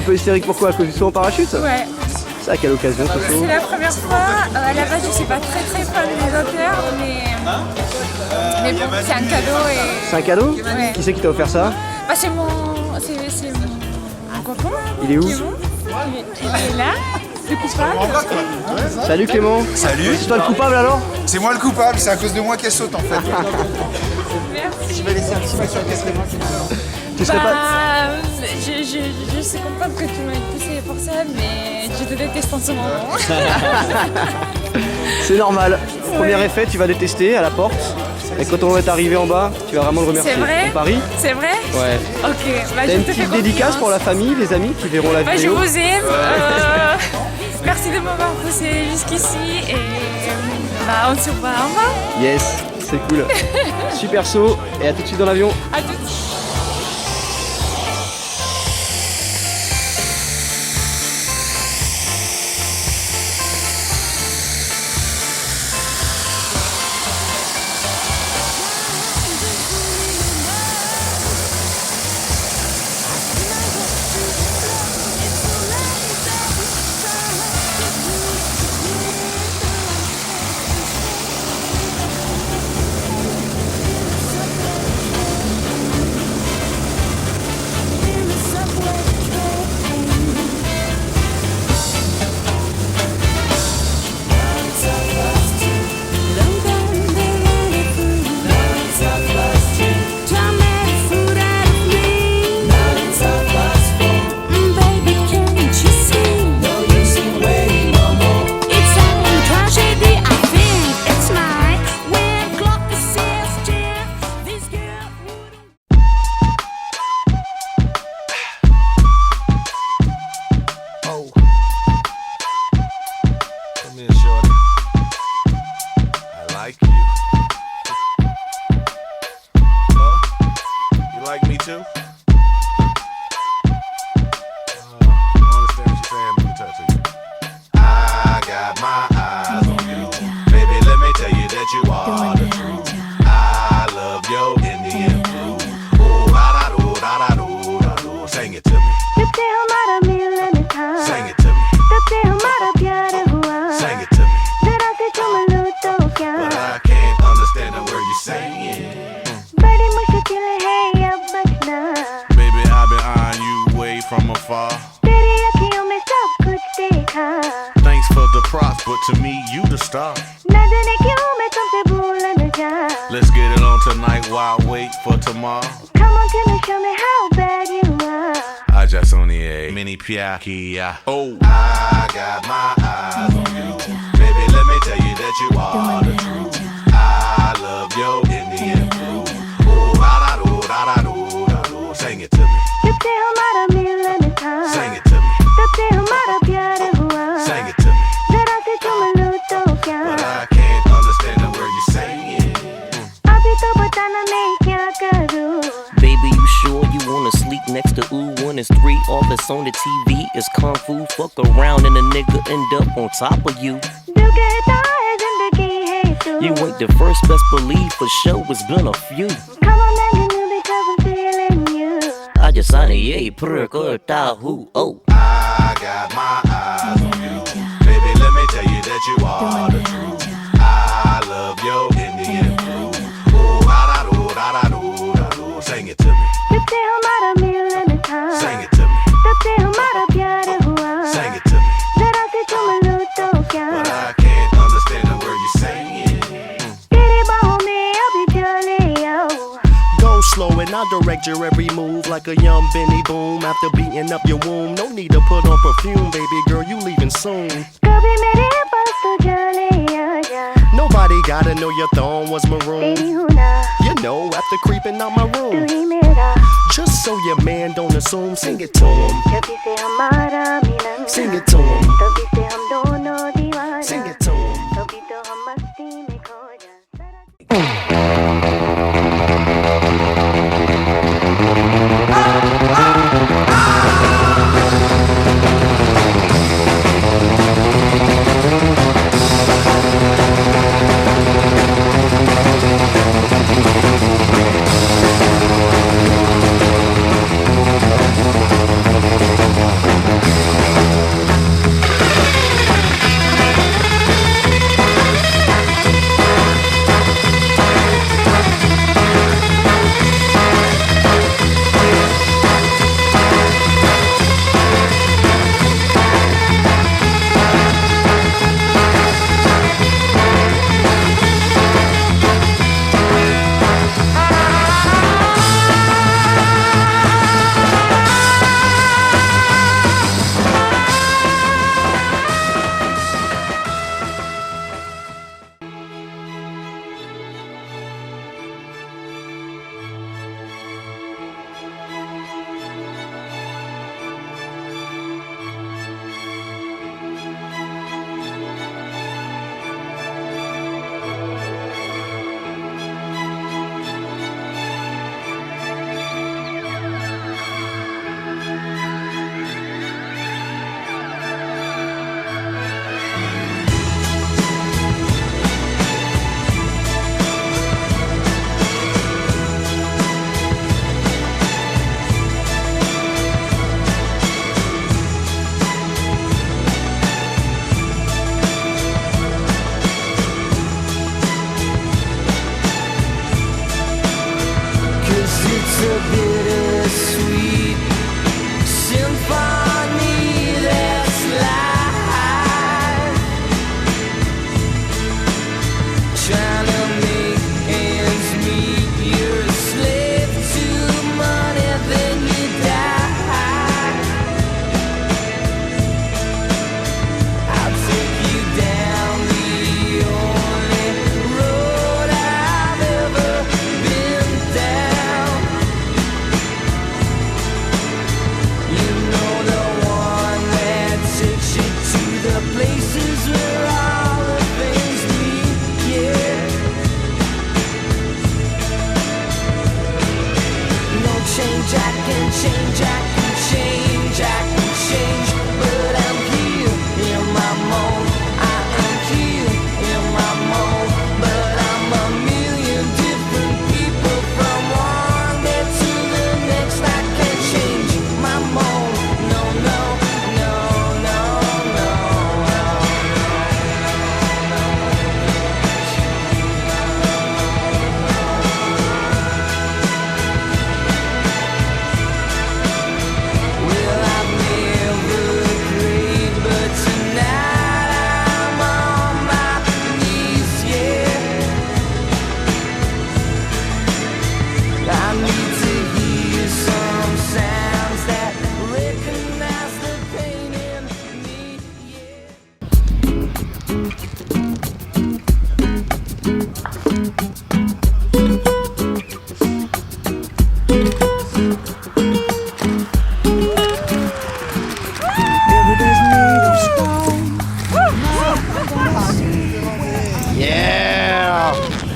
Un peu hystérique, pourquoi? À cause du saut en parachute? Ouais. C'est à quelle occasion ce saut? C'est la première fois. À la base, je suis pas très fan des auteurs, mais bon, c'est un cadeau et. C'est un cadeau? Ouais. Qui c'est qui t'a offert ça? Bah, c'est mon copain. Il est où? Clément. Il est là, le coupable. Salut Clément. Salut. C'est toi le coupable alors? C'est moi le coupable, c'est à cause de moi qu'elle saute en fait. Merci. Je vais laisser un petit mot sur Clément. Tu serais pas... Je sais comprendre que tu m'as poussé pour ça, mais je te déteste en ce moment. C'est normal. Premier effet, tu vas détester à la porte. Et quand on va être arrivé en bas, tu vas vraiment le remercier. C'est vrai? On parie? C'est vrai? Ouais. Ok. Bah, T'as je une te fais petite confiance. dédicace pour la famille, les amis qui verront la Bah, je vidéo? vous aime. Merci de m'avoir poussé jusqu'ici et bah, on se voit en bas. Yes, c'est cool. Super saut et à tout de suite dans l'avion. À tout de suite. Let's get it on tonight while I wait for tomorrow. Come on, tell me, show me how bad you are. I just only a mini piakia. Oh, I got my eyes on you. Baby, let me tell you that you are the truth. I love your Indian food. Oh, da-da-do, sing it to me. तुझसे हमारा मिलन था. Sing it to me. तुझसे हमारा प्यार हुआ. Sing it to me. जरा से चूम लूं तो क्या? But I can't understand the word you're saying. अभी तो बताना मैं क्या करूं? Baby, you sure you wanna sleep next to ooh? 1 is 3, all that's on the TV is kung fu. Fuck around and a nigga end up on top of you. दिल कहता है जिंदगी है तू. You ain't the first, best believe for sure it's been a few. Come on, man, you because I'm feeling you. I just signed a yay, perk, who, oh. I got my eyes on you. Baby, let me tell you that you are the truth. I love your Indian food. Oh, da-da-do, sing it to me. तुझसे हमारा मिलन था. Sing it to me. तुझसे हमारा प्यार हुआ. Sing it to me. जरा से चूम लूं तो क्या? But I can't understand the word you're saying. तेरी बाहों में अभी चले आओ. Go slow and I'll direct your every move like a young Benny Boom. After beating up your womb, no need to put on perfume, baby girl, you leaving soon. कभी मेरे पास तो चले आजा. Nobody gotta know your thorn was maroon. तेरी हूँ ना. You know, after creeping out my तू room. ही मेरा. Just so your man don't assume, sing it to him. जभी से हमारा मिलन. Sing it to him. तभी से हम दोनों दीवाना. Sing it to him. तभी तो हम मस्ती में खो जा.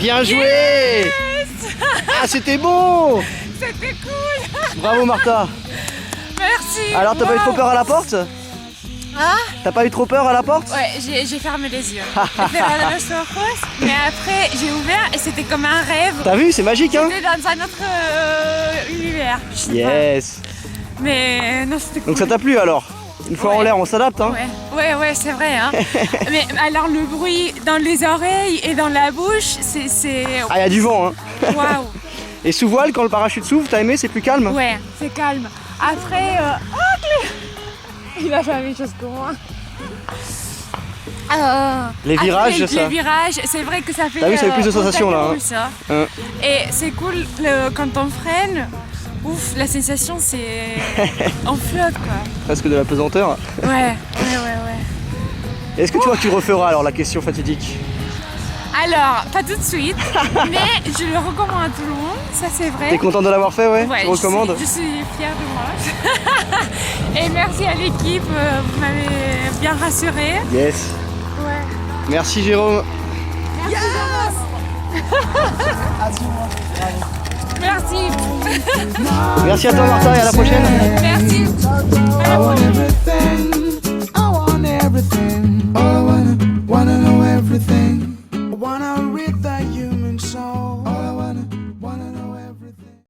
Bien joué. Yes. Ah, c'était beau. C'était cool. Bravo Martha. Merci. Alors t'as pas eu trop peur à la porte? Ah T'as pas eu trop peur à la porte? ouais, j'ai fermé les yeux. J'ai fait la rose, mais après j'ai ouvert et c'était comme un rêve. T'as vu, c'est magique hein? J'étais dans un autre univers. Je sais Yes. pas. Mais non, c'était cool. Donc ça t'a plu alors? Une fois en l'air, on s'adapte hein? Ouais, c'est vrai. Hein. Mais alors le bruit dans les oreilles et dans la bouche, c'est... Ah, il y a du vent hein? Waouh. Et sous voile, quand le parachute s'ouvre, t'as aimé, c'est plus calme? Ouais, c'est calme. Après, il a fait la même chose que moi. Les virages, après, ça. Les virages, c'est vrai que ça fait... T'as vu, ça fait plus de sensations là. Cool, ça. Et c'est cool quand on freine. Ouf, la sensation c'est... on flotte quoi. Presque de la pesanteur. Ouais. Est-ce que tu vois que tu referas alors la question fatidique? Alors, pas tout de suite, mais je le recommande à tout le monde, ça c'est vrai. T'es contente de l'avoir fait, ouais? Ouais, Tu recommandes? je suis fière de moi. Et merci à l'équipe, vous m'avez bien rassurée. Yes. Ouais. Merci Jérôme. Merci. Merci à toi Martha et à la prochaine. Merci. À la prochaine.